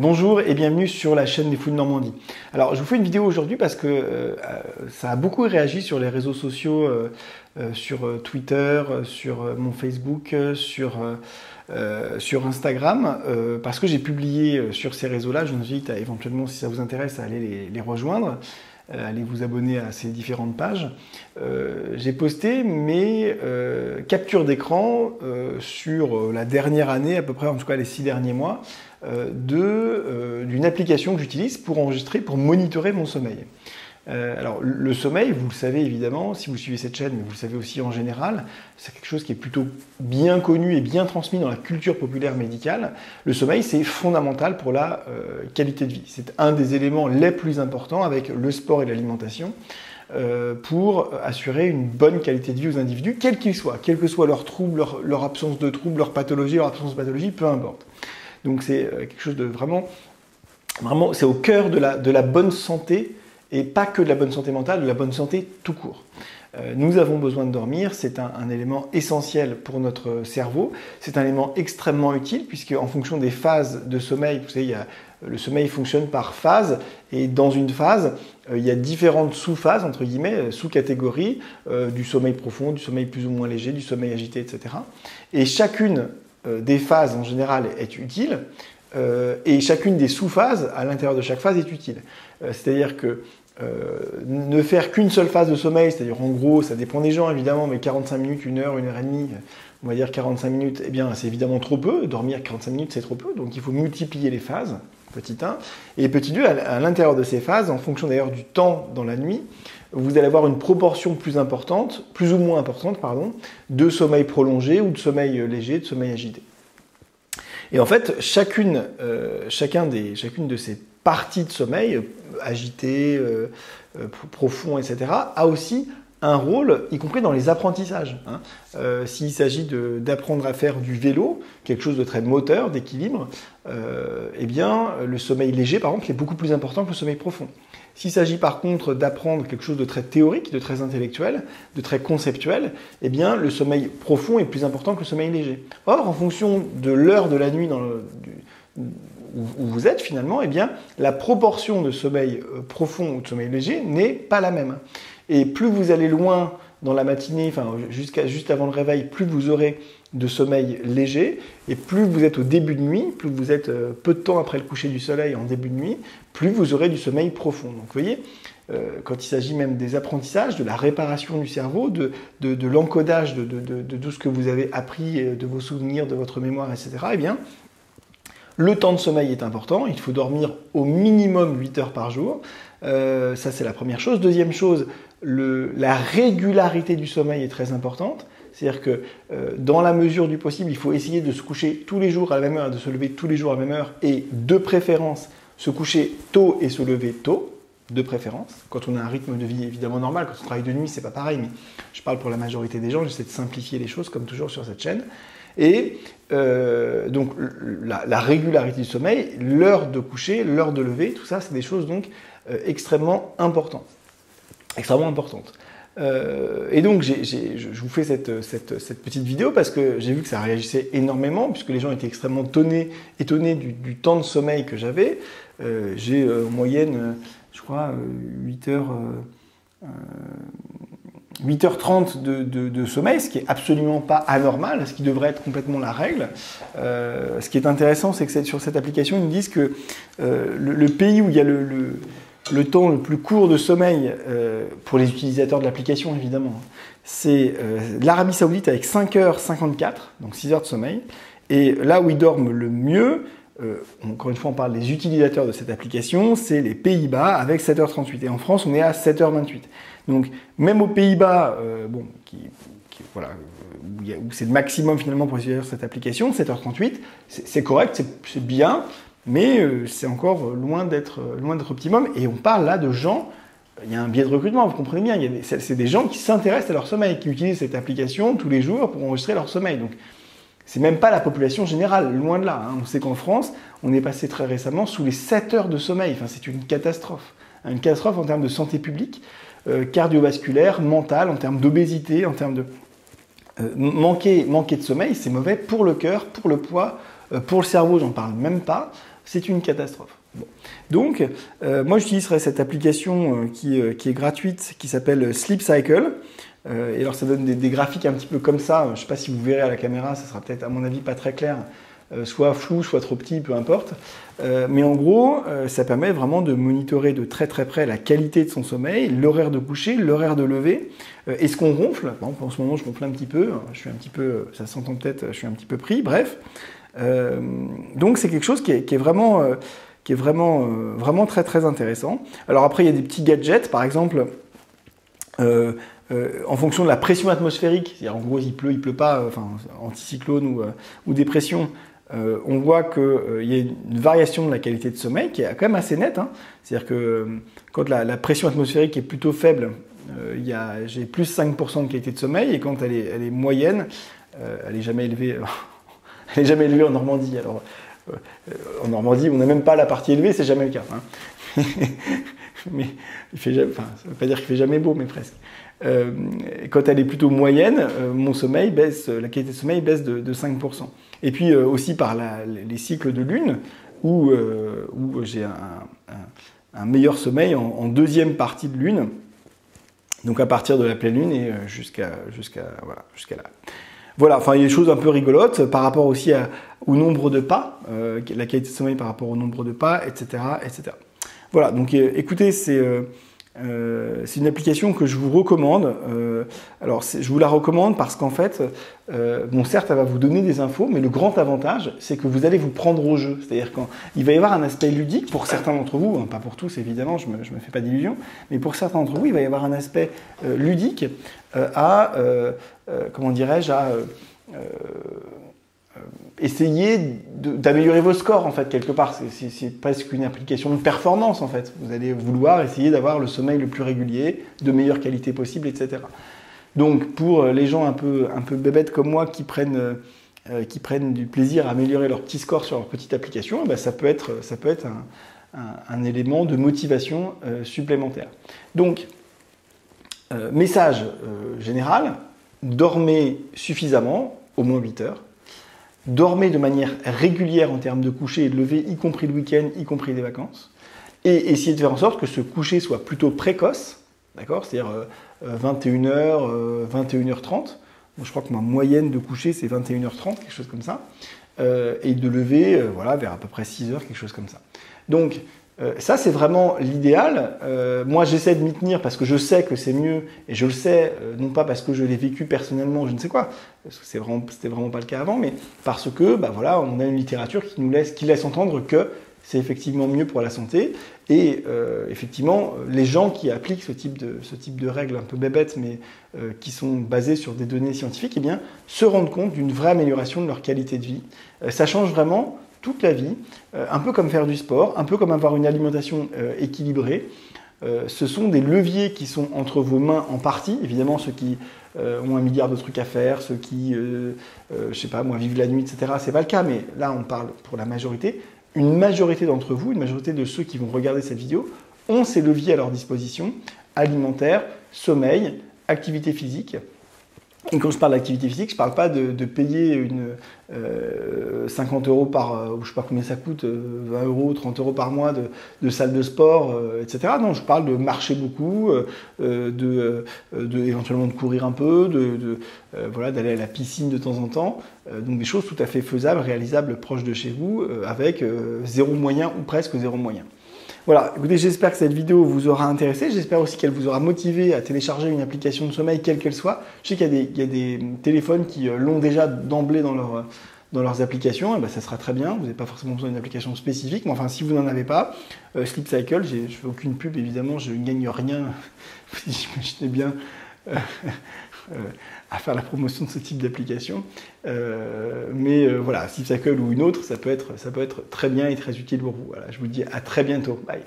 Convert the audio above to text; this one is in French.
Bonjour et bienvenue sur la chaîne des Fous de Normandie. Alors je vous fais une vidéo aujourd'hui parce que ça a beaucoup réagi sur les réseaux sociaux, sur Twitter, sur mon Facebook, sur Instagram, parce que j'ai publié sur ces réseaux-là. Je vous invite à éventuellement, si ça vous intéresse, à aller les rejoindre. Allez vous abonner à ces différentes pages. J'ai posté mes captures d'écran sur la dernière année, à peu près, en tout cas les 6 derniers mois, d'une application que j'utilise pour enregistrer, pour monitorer mon sommeil. Alors le sommeil, vous le savez évidemment, si vous suivez cette chaîne, mais vous le savez aussi en général, c'est quelque chose qui est plutôt bien connu et bien transmis dans la culture populaire médicale. Le sommeil, c'est fondamental pour la qualité de vie. C'est un des éléments les plus importants avec le sport et l'alimentation pour assurer une bonne qualité de vie aux individus, quels qu'ils soient, quels que soient leurs troubles, leur absence de troubles, leur pathologie, leur absence de pathologie, peu importe. Donc c'est quelque chose de vraiment c'est au cœur de la bonne santé, et pas que de la bonne santé mentale, de la bonne santé tout court. Nous avons besoin de dormir, c'est un élément essentiel pour notre cerveau, c'est un élément extrêmement utile puisque en fonction des phases de sommeil, vous savez, le sommeil fonctionne par phase et dans une phase, il y a différentes sous-phases, entre guillemets, sous-catégories du sommeil profond, du sommeil plus ou moins léger, du sommeil agité, etc. Et chacune des phases en général est utile et chacune des sous-phases à l'intérieur de chaque phase est utile. C'est-à-dire que ne faire qu'une seule phase de sommeil, c'est-à-dire en gros, ça dépend des gens évidemment, mais 45 minutes, 1 heure, 1 heure et demie, on va dire 45 minutes, eh bien c'est évidemment trop peu, dormir 45 minutes c'est trop peu, donc il faut multiplier les phases, petit 1, et petit 2, à l'intérieur de ces phases, en fonction d'ailleurs du temps dans la nuit, vous allez avoir une proportion plus ou moins importante, de sommeil prolongé ou de sommeil léger, de sommeil agité. Et en fait, chacune de ces parties de sommeil, agité, profond, etc., a aussi un rôle, y compris dans les apprentissages. S'il s'agit d'apprendre à faire du vélo, quelque chose de très moteur, d'équilibre, eh bien, le sommeil léger, par exemple, est beaucoup plus important que le sommeil profond. S'il s'agit par contre d'apprendre quelque chose de très théorique, de très intellectuel, de très conceptuel, eh bien, le sommeil profond est plus important que le sommeil léger. Or, en fonction de l'heure de la nuit où vous êtes finalement, eh bien, la proportion de sommeil profond ou de sommeil léger n'est pas la même. Et plus vous allez loin dans la matinée, juste avant le réveil, plus vous aurez de sommeil léger, et plus vous êtes au début de nuit, plus vous êtes peu de temps après le coucher du soleil en début de nuit, plus vous aurez du sommeil profond. Donc vous voyez, quand il s'agit même des apprentissages, de la réparation du cerveau, de l'encodage de tout ce que vous avez appris, de vos souvenirs, de votre mémoire, etc., eh bien, le temps de sommeil est important, il faut dormir au minimum 8 heures par jour, ça c'est la première chose. Deuxième chose, la régularité du sommeil est très importante, c'est-à-dire que dans la mesure du possible, il faut essayer de se coucher tous les jours à la même heure, de se lever tous les jours à la même heure, et de préférence se coucher tôt et se lever tôt, de préférence, quand on a un rythme de vie évidemment normal. Quand on travaille de nuit, c'est pas pareil, mais je parle pour la majorité des gens, j'essaie de simplifier les choses comme toujours sur cette chaîne. Et donc la régularité du sommeil, l'heure de coucher, l'heure de lever, tout ça, c'est des choses donc extrêmement importantes. Et donc je vous fais cette petite vidéo parce que j'ai vu que ça réagissait énormément, puisque les gens étaient extrêmement étonnés du temps de sommeil que j'avais. J'ai en moyenne, je crois, 8h30 de sommeil, ce qui est absolument pas anormal, ce qui devrait être complètement la règle. Ce qui est intéressant, c'est que sur cette application, ils me disent que le pays où il y a le temps le plus court de sommeil, pour les utilisateurs de l'application évidemment, c'est l'Arabie Saoudite avec 5h54, donc 6 heures de sommeil. Et là où ils dorment le mieux, encore une fois on parle des utilisateurs de cette application, c'est les Pays-Bas avec 7h38. Et en France on est à 7h28. Donc même aux Pays-Bas, voilà, où c'est le maximum finalement pour utiliser cette application, 7h38, c'est correct, c'est bien, mais c'est encore loin d'être optimum. Et on parle là de gens, il y a un biais de recrutement, vous comprenez bien, c'est des gens qui s'intéressent à leur sommeil, qui utilisent cette application tous les jours pour enregistrer leur sommeil. Donc c'est même pas la population générale, loin de là. On sait qu'en France, on est passé très récemment sous les 7 heures de sommeil. Enfin, c'est une catastrophe. Une catastrophe en termes de santé publique, cardiovasculaire, mentale, en termes d'obésité, en termes de... manquer de sommeil, c'est mauvais pour le cœur, pour le poids, pour le cerveau, j'en parle même pas. c'est une catastrophe. Bon. Donc, moi j'utiliserai cette application qui est gratuite, qui s'appelle Sleep Cycle. Et alors ça donne des graphiques un petit peu comme ça. Je ne sais pas si vous verrez à la caméra, ça sera peut-être à mon avis pas très clair, soit flou, soit trop petit, peu importe. Mais en gros, ça permet vraiment de monitorer de très très près la qualité de son sommeil, l'horaire de coucher, l'horaire de lever. Est-ce qu'on ronfle? Bon, en ce moment je ronfle un petit peu, je suis un petit peu, ça s'entend peut-être, je suis un petit peu pris, bref. Donc c'est quelque chose qui est vraiment... vraiment très très intéressant. Alors après, il y a des petits gadgets, par exemple, en fonction de la pression atmosphérique, c'est-à-dire en gros il pleut pas, enfin anticyclone ou dépression, on voit qu'il y a une variation de la qualité de sommeil qui est quand même assez nette. Hein. C'est-à-dire que quand la pression atmosphérique est plutôt faible, j'ai plus 5% de qualité de sommeil, et quand elle est moyenne, elle n'est jamais élevée, elle est jamais élevée en Normandie. Alors, en Normandie, on n'a même pas la partie élevée, c'est jamais le cas. Hein. Mais ça ne veut pas dire qu'il fait jamais beau, mais presque. Quand elle est plutôt moyenne, mon sommeil baisse, la qualité de sommeil baisse de 5%. Et puis aussi par les cycles de lune, où j'ai un meilleur sommeil en deuxième partie de lune, donc à partir de la pleine lune et jusqu'à là. Voilà, enfin il y a des choses un peu rigolotes par rapport aussi au nombre de pas, la qualité de sommeil par rapport au nombre de pas, etc. etc. Voilà, donc écoutez, c'est une application que je vous recommande. Alors je vous la recommande parce qu'en fait, bon certes elle va vous donner des infos, mais le grand avantage c'est que vous allez vous prendre au jeu. C'est-à-dire qu'il va y avoir un aspect ludique pour certains d'entre vous, hein, pas pour tous évidemment, je me fais pas d'illusions, mais pour certains d'entre vous il va y avoir un aspect ludique comment dirais-je, essayer d'améliorer vos scores en fait quelque part. C'est presque une application de performance en fait. Vous allez vouloir essayer d'avoir le sommeil le plus régulier, de meilleure qualité possible, etc. Donc pour les gens un peu bébêtes comme moi qui prennent du plaisir à améliorer leur petit score sur leur petite application, eh ben, ça peut être un élément de motivation supplémentaire. Donc message général, dormez suffisamment, au moins 8 heures. Dormez de manière régulière en termes de coucher et de lever, y compris le week-end, y compris les vacances. Et essayez de faire en sorte que ce coucher soit plutôt précoce, d'accord, c'est-à-dire 21h, 21h30. Bon, je crois que ma moyenne de coucher, c'est 21h30, quelque chose comme ça. Et de lever, voilà, vers à peu près 6 heures, quelque chose comme ça. Donc, ça, c'est vraiment l'idéal. Moi, j'essaie de m'y tenir parce que je sais que c'est mieux, et je le sais, non pas parce que je l'ai vécu personnellement, je ne sais quoi, parce que c'était vraiment pas le cas avant, mais parce que, bah voilà, on a une littérature qui laisse entendre que c'est effectivement mieux pour la santé. Et effectivement, les gens qui appliquent ce type de règles un peu bébêtes, mais qui sont basées sur des données scientifiques, eh bien, se rendent compte d'une vraie amélioration de leur qualité de vie. Ça change vraiment toute la vie, un peu comme faire du sport, un peu comme avoir une alimentation équilibrée. Ce sont des leviers qui sont entre vos mains en partie. Évidemment, ceux qui ont 1 milliard de trucs à faire, ceux qui, je sais pas, moi, vivent la nuit, etc., c'est pas le cas, mais là, on parle pour la majorité. Une majorité d'entre vous, une majorité de ceux qui vont regarder cette vidéo, ont ces leviers à leur disposition, alimentaire, sommeil, activité physique. Et quand je parle d'activité physique, je ne parle pas de payer 50 € par, je ne sais pas combien ça coûte, 20 €, 30 € par mois de salle de sport, etc. Non, je parle de marcher beaucoup, éventuellement de courir un peu, voilà, d'aller à la piscine de temps en temps. Donc des choses tout à fait faisables, réalisables, proches de chez vous, avec zéro moyen ou presque zéro moyen. Voilà, écoutez, j'espère que cette vidéo vous aura intéressé. J'espère aussi qu'elle vous aura motivé à télécharger une application de sommeil, quelle qu'elle soit. Je sais qu'il y a des téléphones qui l'ont déjà d'emblée dans leurs applications. Et ben, ça sera très bien. Vous n'avez pas forcément besoin d'une application spécifique. Mais enfin, si vous n'en avez pas, Sleep Cycle, je ne fais aucune pub, évidemment. Je ne gagne rien. J'imaginais bien à faire la promotion de ce type d'application. Mais voilà, Sleep Cycle ou une autre, ça peut être très bien et très utile pour vous. Voilà, je vous dis à très bientôt. Bye.